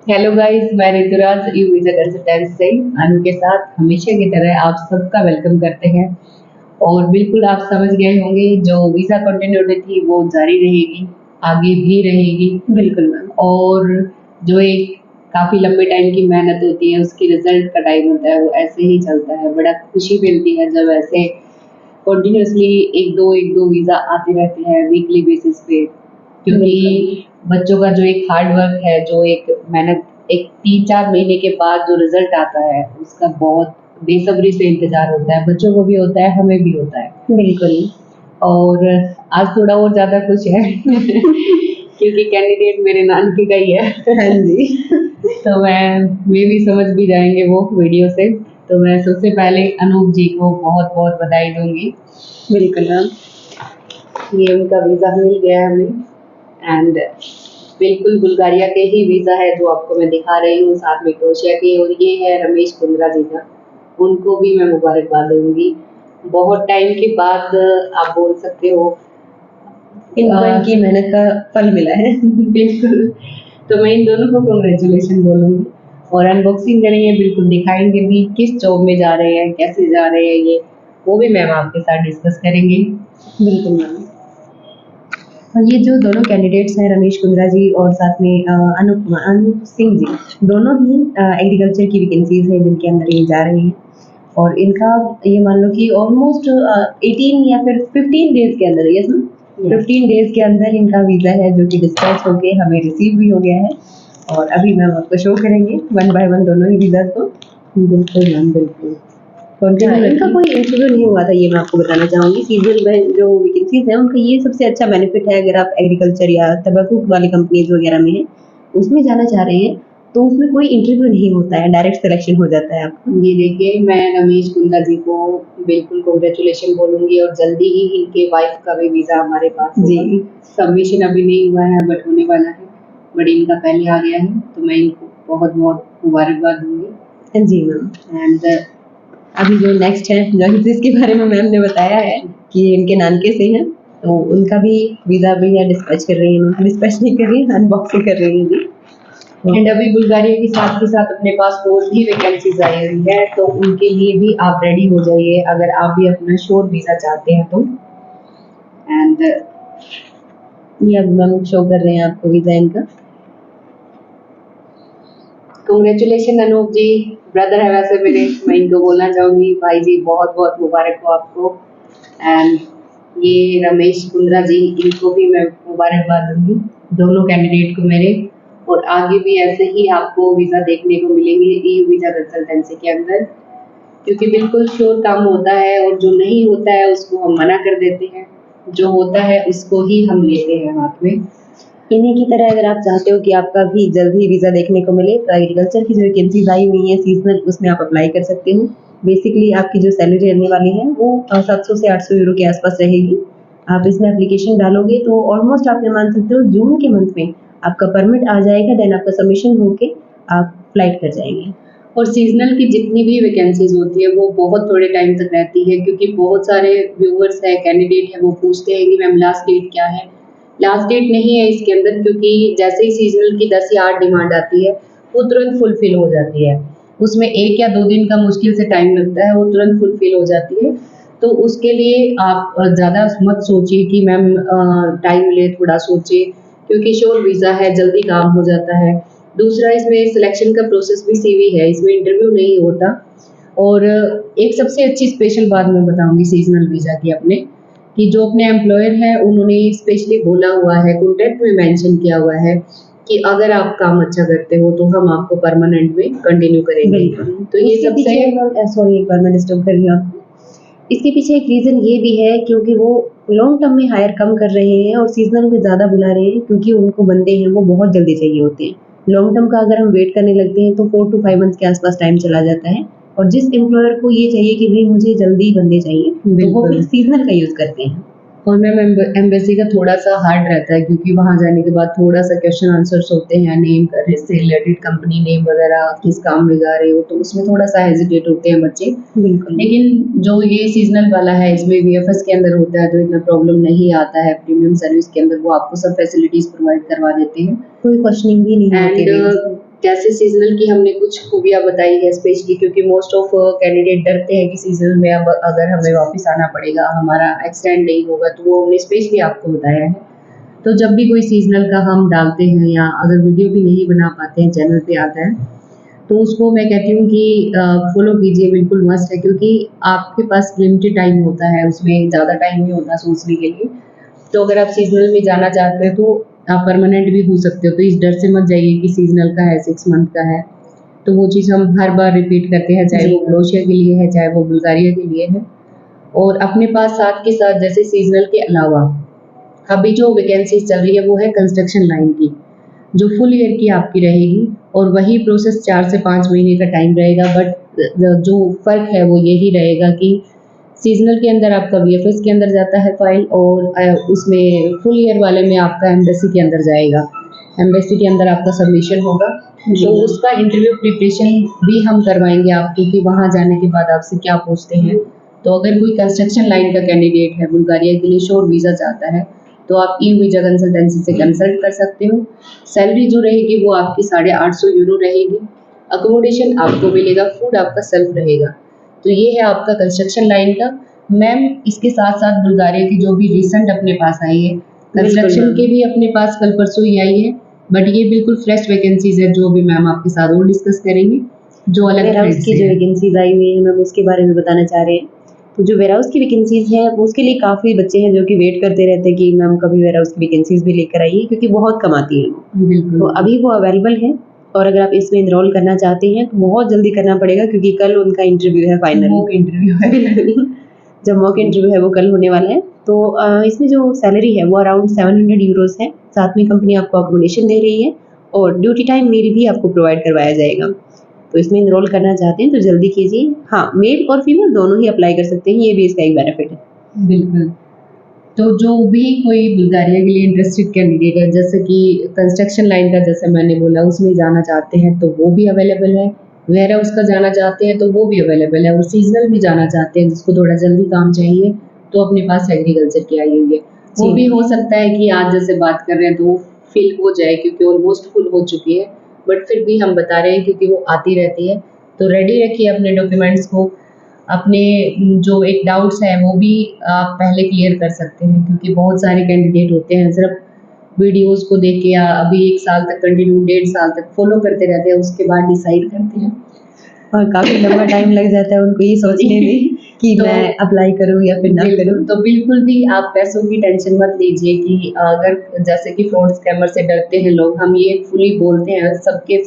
Hello guys, मैं Rituraj you visa consultant से अनु के साथ हमेशा की तरह आप सबका वेलकम करते हैं। और बिल्कुल आप समझ गए होंगे, जो वीजा कंटिन्यूटी थी वो जारी रहेगी, आगे भी रहेगी। बिल्कुल मैम। और जो एक काफ़ी लंबे टाइम की मेहनत होती है, उसकी रिजल्ट का टाइम होता है, वो ऐसे ही चलता है। बड़ा खुशी मिलती है जब ऐसे कंटिन्यूअसली एक दो वीज़ा आते रहते हैं वीकली बेसिस पे, क्योंकि बच्चों का जो एक हार्ड वर्क है, जो एक मेहनत, एक 3-4 महीने के बाद जो रिजल्ट आता है, उसका बहुत बेसब्री से इंतज़ार होता है। बच्चों को भी होता है, हमें भी होता है। बिल्कुल। और आज थोड़ा और ज़्यादा खुश है क्योंकि कैंडिडेट मेरे नानके का ही है। हाँ जी। तो मैं भी समझ भी जाएँगे वो वीडियो से। तो मैं सबसे पहले अनूप जी को बहुत-बहुत बधाई दूँगी। बिल्कुल मैम। ये उनका वीज़ा मिल गया है हमें। एंड बिल्कुल बुल्गारिया के ही वीज़ा है जो आपको मैं दिखा रही हूँ, साथ में क्रोएशिया के। और ये है रमेश कुंद्रा जी का, उनको भी मैं मुबारकबाद दूँगी। बहुत टाइम के बाद आप बोल सकते हो इनकी मेहनत का फल मिला है। बिल्कुल। तो मैं इन दोनों को कांग्रेचुलेशन बोलूँगी और अनबॉक्सिंग करेंगे, बिल्कुल दिखाएँगे भी किस जॉब में जा रहे हैं, कैसे जा रहे हैं ये, वो भी मैम आपके साथ डिस्कस करेंगे। बिल्कुल मैम। और ये जो दोनों कैंडिडेट्स हैं, रमेश कुंद्रा जी और साथ में अनूप सिंह जी, दोनों ही एग्रीकल्चर की वैकेंसीज हैं जिनके अंदर ये जा रहे हैं। और इनका ये मान लो कि ऑलमोस्ट 18 या फिर 15 डेज के अंदर, यस मैम, 15 डेज के अंदर इनका वीज़ा है जो कि डिस्पैच होके हमें रिसीव भी हो गया है। और अभी मैम आपको शो करेंगे वन बाय वन दोनों ही वीज़ा को। बिल्कुल मैम, बिल्कुल। इनका कोई इंटरव्यू नहीं हुआ था, ये मैं आपको बताना चाहूँगी। सीजनल में जो वैकेंसीज हैं उनका ये सबसे अच्छा बेनिफिट है। अगर आप एग्रीकल्चर या तंबाकू वाली कंपनीज वगैरह में हैं, उसमें जाना चाह रहे हैं, तो उसमें कोई इंटरव्यू नहीं होता है, डायरेक्ट सिलेक्शन हो जाता है आपका। ये देखिए, मैं रमेश कुंद्रा जी को बिल्कुल कांग्रेचुलेशन बोलूँगी और जल्दी ही इनके वाइफ का भी वीज़ा हमारे पास होगा। जी। सबमिशन अभी नहीं हुआ है बट होने वाला है, बट इनका पहले आ गया है, तो मैं इनको बहुत-बहुत मुबारकबाद दूँगी। जी मैम। एंड अभी जो नेक्स्ट है, जिसके बारे में मैम ने बताया है कि इनके नानके से हैं, तो उनका भी वीज़ा अभी है, डिस्पैच कर रही हैं, डिस्पैच नहीं कर रही हैं, अनबॉक्सिंग कर रही हैं जी। एंड अभी बुल्गारिया के साथ अपने पास और भी वैकेंसीज आई हुई है, तो उनके लिए भी आप रेडी हो जाइए अगर आप भी अपना शॉर्ट वीज़ा चाहते हैं तो। एंड ये अब मैम शो कर रहे हैं आपको वीज़ा इनका। कांग्रेचुलेशन अनूप जी, ब्रदर है वैसे मेरे, मैं इनको बोलना चाहूँगी भाई जी, बहुत-बहुत मुबारक हो आपको। एंड ये रमेश कुंद्रा जी, इनको भी मैं मुबारकबाद दूँगी, दोनों कैंडिडेट को मेरे। और आगे भी ऐसे ही आपको वीज़ा देखने को मिलेंगे ईयू वीज़ा कंसल्टेंसी के अंदर, क्योंकि बिल्कुल श्योर काम होता है और जो नहीं होता है उसको हम मना कर देते हैं, जो होता है उसको ही हम लेते हैं हाथ में। इन्हीं की तरह अगर आप चाहते हो कि आपका भी जल्द ही वीज़ा देखने को मिले, तो एग्रीकल्चर की जो वैकेंसीज आई हुई हैं सीजनल, उसमें आप अप्लाई कर सकते हो। बेसिकली आपकी जो सैलरी रहने वाली है वो 700 से 800 यूरो के आसपास रहेगी। आप इसमें एप्लीकेशन डालोगे तो ऑलमोस्ट आप ये मान सकते हो जून के मंथ में आपका परमिट आ जाएगा, देन आपका सबमिशन होके आप फ्लाइट कर जाएंगे। और सीजनल की जितनी भी वैकेंसीज होती है वो बहुत थोड़े टाइम तक रहती है, क्योंकि बहुत सारे व्यूअर्स है, कैंडिडेट है, वो पूछते हैं कि मैम लास्ट डेट क्या है। लास्ट डेट नहीं है इसके अंदर, क्योंकि जैसे ही सीजनल की 10 या 8 डिमांड आती है वो तुरंत फुलफिल हो जाती है। उसमें 1 या 2 दिन का मुश्किल से टाइम लगता है, वो तुरंत फुलफिल हो जाती है। तो उसके लिए आप ज़्यादा मत सोचिए कि मैम टाइम ले, थोड़ा सोचिए, क्योंकि श्योर वीज़ा है, जल्दी काम हो जाता है। दूसरा, इसमें सिलेक्शन का प्रोसेस भी सीवी है, इसमें इंटरव्यू नहीं होता। और एक सबसे अच्छी स्पेशल बात मैं बताऊँगी सीज़नल वीज़ा की अपने, कि जो अपने एम्प्लॉयर हैं उन्होंने स्पेशली बोला हुआ है, कॉन्ट्रैक्ट में मेंशन किया हुआ है कि अगर आप काम अच्छा करते हो तो हम आपको परमानेंट में कंटिन्यू करेंगे। तो ये सबसे सॉरी, एक बार मैं डिस्टर्ब कर रही हूँ आपको। इसके पीछे एक रीज़न ये भी है क्योंकि वो लॉन्ग टर्म में हायर कम कर रहे हैं और सीज़नल में ज़्यादा बुला रहे हैं, क्योंकि उनको बंदे हैं वो बहुत जल्दी चाहिए होते हैं। लॉन्ग टर्म का अगर हम वेट करने लगते हैं तो 4 टू 5 मंथ्स के आसपास टाइम चला जाता है। और जिस एम्प्लॉयर को ये चाहिए कि भई मुझे जल्दी बंदे चाहिए, तो वो फिर सीज़नल का यूज़ करते हैं। और मैम एम्बेसी का थोड़ा-सा हार्ड रहता है, क्योंकि वहाँ जाने के बाद थोड़ा-सा क्वेश्चन आंसर्स होते हैं, नेम से रिलेटेड, कंपनी नेम वगैरह, किस काम में जा रहे हो, तो उसमें थोड़ा-सा हेजिटेट होते हैं बच्चे। बिल्कुल। लेकिन जो ये सीज़नल वाला है, इसमें वीएफएस के अंदर होता है, तो इतना प्रॉब्लम नहीं आता है। प्रीमियम सर्विस के अंदर वो आपको सब फैसिलिटीज़ प्रोवाइड करवा देते हैं। कोई क्वेश्चनिंग भी नहीं होती एंड है। कैसे सीजनल की हमने कुछ खूबियाँ बताई है स्पेशली, क्योंकि मोस्ट ऑफ कैंडिडेट डरते हैं कि सीजनल में अब अगर हमें वापस आना पड़ेगा, हमारा एक्सटेंड नहीं होगा, तो वो हमने स्पेशली आपको बताया है। तो जब भी कोई सीजनल का हम डालते हैं या अगर वीडियो भी नहीं बना पाते हैं, चैनल पे आता है, तो उसको मैं कहती हूँ कि फॉलो कीजिए, बिल्कुल मस्ट है, क्योंकि आपके पास लिमिटेड टाइम होता है, उसमें ज़्यादा टाइम नहीं होता सोचने के लिए। तो अगर आप सीजनल में जाना चाहते हो तो आप परमानेंट भी हो सकते हो, तो इस डर से मत जाइए कि सीजनल का है, 6 मंथ का है। तो वो चीज़ हम हर बार रिपीट करते हैं, चाहे जी। वो क्रोएशिया के लिए है, चाहे वो बुल्गारिया के लिए है। और अपने पास साथ के साथ जैसे सीजनल के अलावा अभी जो वैकेंसीज चल रही है वो है कंस्ट्रक्शन लाइन की, जो फुल ईयर की आपकी रहेगी, और वही प्रोसेस 4 से 5 महीने का टाइम रहेगा। बट जो फ़र्क है वो यही रहेगा कि सीज़नल के अंदर आपका वीएफएस के अंदर जाता है फ़ाइल, और उसमें फुल ईयर वाले में आपका एम्बेसी के अंदर जाएगा। एम्बेसी के अंदर आपका सबमिशन होगा, जी। तो उसका इंटरव्यू प्रिपरेशन भी हम करवाएँगे आपको कि वहाँ जाने के बाद आपसे क्या पूछते हैं। तो अगर कोई कंस्ट्रक्शन लाइन का कैंडिडेट है, बुल्गारिया के लिए शॉर्ट वीज़ा चाहता है, तो आप ई वीज़ा कंसल्टेंसी से कंसल्ट कर सकते हो। सैलरी जो रहेगी वो आपकी 850 यूरो रहेगी। अकोमोडेशन आपको मिलेगा, फूड आपका सेल्फ रहेगा। तो ये है आपका कंस्ट्रक्शन लाइन का। मैम इसके साथ-साथ बुल्गारिया की जो भी रिसेंट अपने पास आई है, कंस्ट्रक्शन मैम। के भी अपने पास कल परसों ही आई है, बट ये बिल्कुल फ्रेश वैकेंसीज़ है, जो भी मैम आपके साथ और डिस्कस करेंगी, जो अलग वेयरहाउस थ्रेड की से जो है। वैकेंसीज आई हुई है मैम उसके बारे में बताना चाह रहे हैं। तो जो वेयरहाउस की वैकेंसीज हैं वो उसके लिए काफ़ी बच्चे हैं जो कि वेट करते रहते हैं कि मैम कभी वेयरहाउस की वैकेंसीज भी लेकर आइए, क्योंकि बहुत कम आती हैं वो। बिल्कुल। तो अभी वो अवेलेबल है, और अगर आप इसमें एनरोल करना चाहते हैं तो बहुत जल्दी करना पड़ेगा, क्योंकि कल उनका इंटरव्यू है फाइनल। मॉक इंटरव्यू है। बिल्कुल। जो मॉक इंटरव्यू है वो कल होने वाला है। तो इसमें जो सैलरी है वो अराउंड 700 यूरोज़ है। साथ में कंपनी आपको अकोमोडेशन दे रही है, और ड्यूटी टाइम मील भी आपको प्रोवाइड करवाया जाएगा। तो इसमें एनरोल करना चाहते हैं तो जल्दी कीजिए। हाँ, मेल और फीमेल दोनों ही अप्लाई कर सकते हैं, ये भी इसका एक बेनिफिट है। बिल्कुल। तो जो भी कोई बुल्गारिया के लिए इंटरेस्टेड कैंडिडेट है, जैसे कि कंस्ट्रक्शन लाइन का जैसे मैंने बोला उसमें जाना चाहते हैं तो वो भी अवेलेबल है, वेयरहाउस का जाना चाहते हैं तो वो भी अवेलेबल है, और सीजनल भी जाना चाहते हैं जिसको थोड़ा जल्दी काम चाहिए तो अपने पास एग्रीकल्चर की आई हुई है। वो जी। भी हो सकता है कि आज जैसे बात कर रहे हैं तो वो फिल हो जाए, क्योंकि ऑलमोस्ट फुल हो चुकी है, बट फिर भी हम बता रहे हैं क्योंकि वो आती रहती है। तो रेडी रखिए अपने डॉक्यूमेंट्स को, अपने जो एक डाउट्स हैं वो भी आप पहले क्लियर कर सकते हैं, क्योंकि बहुत सारे कैंडिडेट होते हैं सिर्फ वीडियोस को देख के या अभी 1 साल तक कंटिन्यू 1.5 साल तक फॉलो करते रहते हैं, उसके बाद डिसाइड करते हैं। और काफ़ी लंबा टाइम लग जाता है उनको ये सोचने में कि तो मैं अप्लाई करूँ या फिर ना करूँ। तो बिल्कुल भी आप पैसों की टेंशन मत लीजिए कि अगर जैसे कि फ्रॉड स्कैमर से डरते हैं लोग, हम ये फुली बोलते हैं सबके,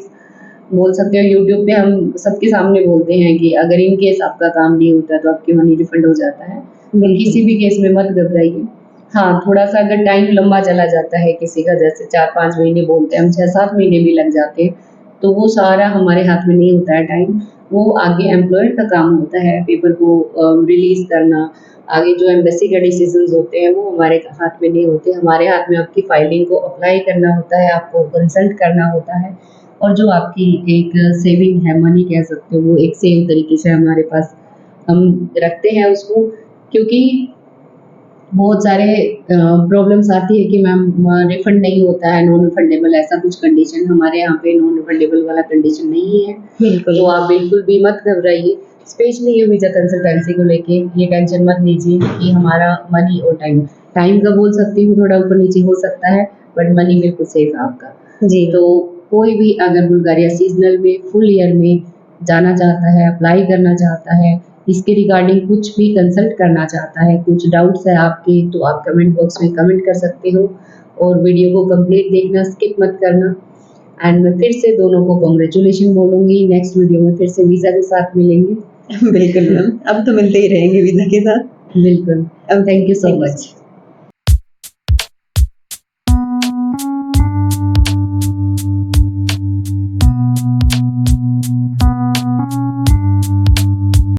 बोल सकते हो यूट्यूब पे हम सबके सामने बोलते हैं कि अगर इन केस आपका काम नहीं होता तो आपकी मनी रिफंड हो जाता है। तो किसी भी केस में मत घबराइए। हाँ, थोड़ा-सा अगर टाइम लंबा चला जाता है किसी का, जैसे 4-5 महीने बोलते हैं हम, 6-7 महीने भी लग जाते हैं, तो वो सारा हमारे हाथ में नहीं होता है टाइम, वो आगे एम्प्लॉयर का काम होता है पेपर को रिलीज़ करना। आगे जो एम्बेसी का डिसीज़न्स होते हैं वो हमारे हाथ में नहीं होते, हमारे हाथ में आपकी फाइलिंग को अप्लाई करना होता है, आपको कंसल्ट करना होता है, और जो आपकी एक सेविंग है, मनी कह सकते हो, वो एक सेव तरीके से हमारे पास हम रखते हैं उसको, क्योंकि बहुत सारे प्रॉब्लम्स आती है कि मैम रिफंड नहीं होता है, नॉन रिफंडेबल, ऐसा कुछ कंडीशन हमारे यहाँ पे नॉन रिफंडेबल वाला कंडीशन नहीं है। बिल्कुल। तो आप बिल्कुल भी मत घबराइए, स्पेशली ये वीज़ा कंसल्टेंसी को लेके ये टेंशन मत लीजिए कि हमारा मनी और टाइम, टाइम का बोल सकती हूँ थोड़ा ऊपर नीचे हो सकता है, बट मनी बिल्कुल सेफ है आपका। जी। तो कोई भी अगर बुल्गारिया सीज़नल में, फुल ईयर में जाना चाहता है, अप्लाई करना चाहता है, इसके रिगार्डिंग कुछ भी कंसल्ट करना चाहता है, कुछ डाउट्स है आपके, तो आप कमेंट बॉक्स में कमेंट कर सकते हो, और वीडियो को कंप्लीट देखना, स्किप मत करना। एंड मैं फिर से दोनों को कांग्रेचुलेशन बोलूँगी, नेक्स्ट वीडियो में फिर से वीज़ा के साथ मिलेंगे। बिल्कुल मैम, अब तो मिलते ही रहेंगे वीज़ा के साथ। बिल्कुल। Thank you so much.